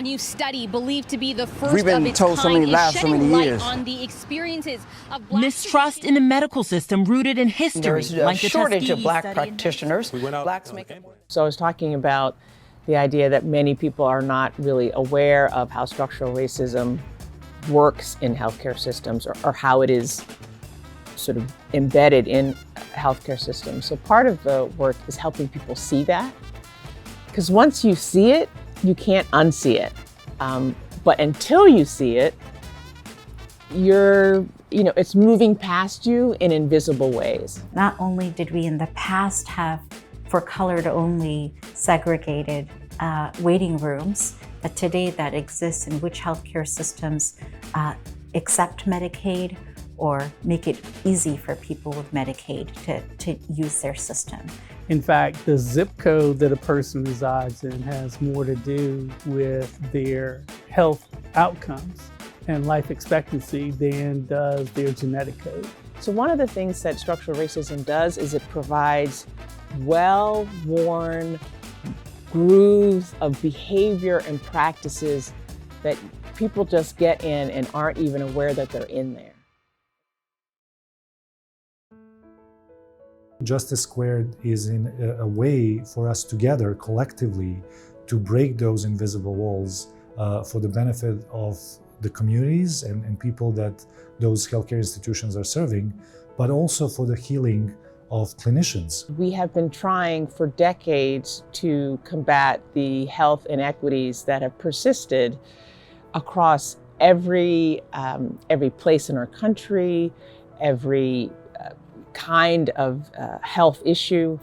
A new study believed to be the first We've been of its told so kind many is lies so shedding many light years. on the experiences of Black Mistrust in the medical system rooted in history. There's a like the shortage of Tuskegee Black study. practitioners. So I was talking about the idea that many people are not really aware of how structural racism works in healthcare systems, or how it is sort of embedded in healthcare systems. So part of the work is helping people see that. Because once you see it, you can't unsee it. But until you see it, it's moving past you in invisible ways. Not only did we in the past have for colored only segregated waiting rooms, but today that exists in which healthcare systems accept Medicaid or make it easy for people with Medicaid to use their system. In fact, the zip code that a person resides in has more to do with their health outcomes and life expectancy than does their genetic code. So one of the things that structural racism does is it provides well-worn grooves of behavior and practices that people just get in and aren't even aware that they're in there. Justice Squared is in a way for us together, collectively, to break those invisible walls for the benefit of the communities and people that those healthcare institutions are serving, but also for the healing of clinicians. We have been trying for decades to combat the health inequities that have persisted across every place in our country, every kind of health issue.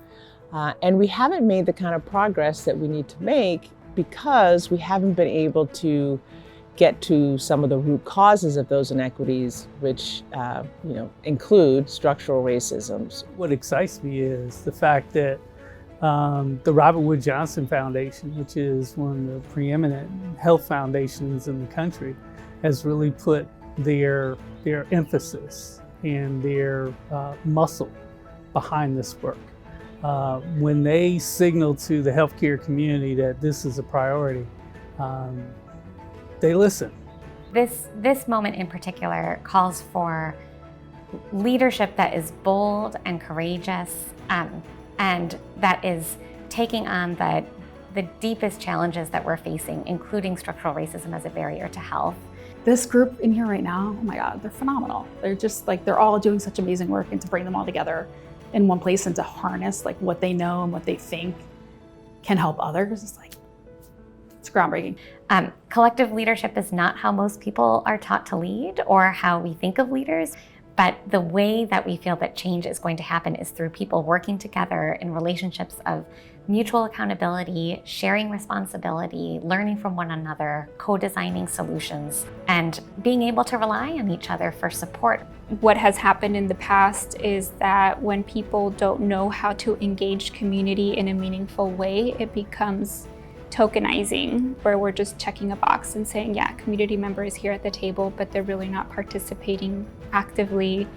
And we haven't made the kind of progress that we need to make because we haven't been able to get to some of the root causes of those inequities, which include structural racism. What excites me is the fact that the Robert Wood Johnson Foundation, which is one of the preeminent health foundations in the country, has really put their emphasis and their muscle behind this work. When they signal to the healthcare community that this is a priority, they listen. This moment in particular calls for leadership that is bold and courageous, and that is taking on the deepest challenges that we're facing, including structural racism as a barrier to health. This group in here right now, oh my God, they're phenomenal. They're just they're all doing such amazing work, and to bring them all together in one place and to harness what they know and what they think can help others, it's groundbreaking. Collective leadership is not how most people are taught to lead or how we think of leaders, but the way that we feel that change is going to happen is through people working together in relationships of mutual accountability, sharing responsibility, learning from one another, co-designing solutions, and being able to rely on each other for support. What has happened in the past is that when people don't know how to engage community in a meaningful way, it becomes tokenizing, where we're just checking a box and saying, yeah, community member is here at the table, but they're really not participating actively,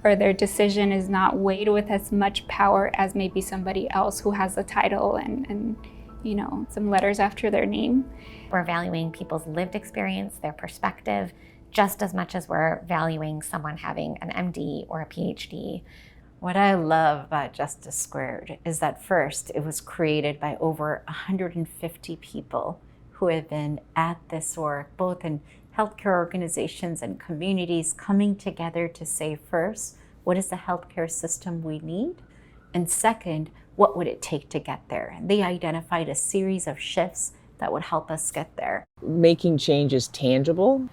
or their decision is not weighed with as much power as maybe somebody else who has a title and some letters after their name. We're valuing people's lived experience, their perspective, just as much as we're valuing someone having an MD or a PhD. What I love about Justice Squared is that first, it was created by over 150 people who have been at this work, both in healthcare organizations and communities, coming together to say first, what is the healthcare system we need? And second, what would it take to get there? And they identified a series of shifts that would help us get there. Making changes tangible,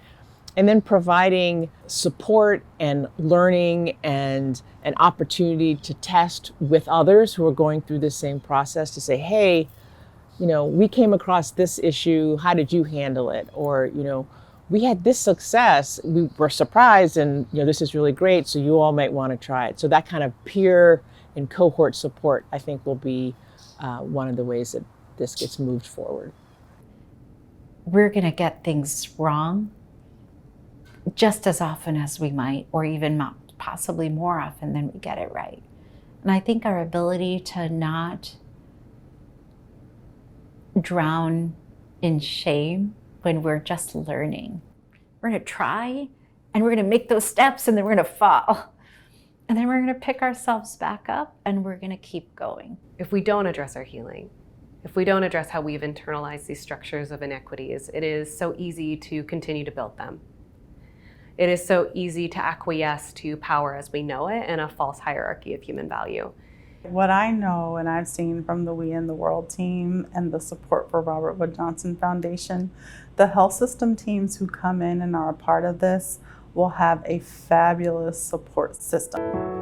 and then providing support and learning and an opportunity to test with others who are going through the same process to say, hey, we came across this issue, how did you handle it? Or, we had this success, we were surprised, and this is really great, so you all might want to try it. So that kind of peer and cohort support, I think, will be one of the ways that this gets moved forward. We're going to get things wrong just as often as we might, or even possibly more often than we get it right. And I think our ability to not drown in shame when we're just learning. We're going to try, and we're going to make those steps, and then we're going to fall. And then we're going to pick ourselves back up, and we're going to keep going. If we don't address our healing, if we don't address how we've internalized these structures of inequities, it is so easy to continue to build them. It is so easy to acquiesce to power as we know it and a false hierarchy of human value. What I know and I've seen from the We in the World team and the support for Robert Wood Johnson Foundation, the health system teams who come in and are a part of this will have a fabulous support system.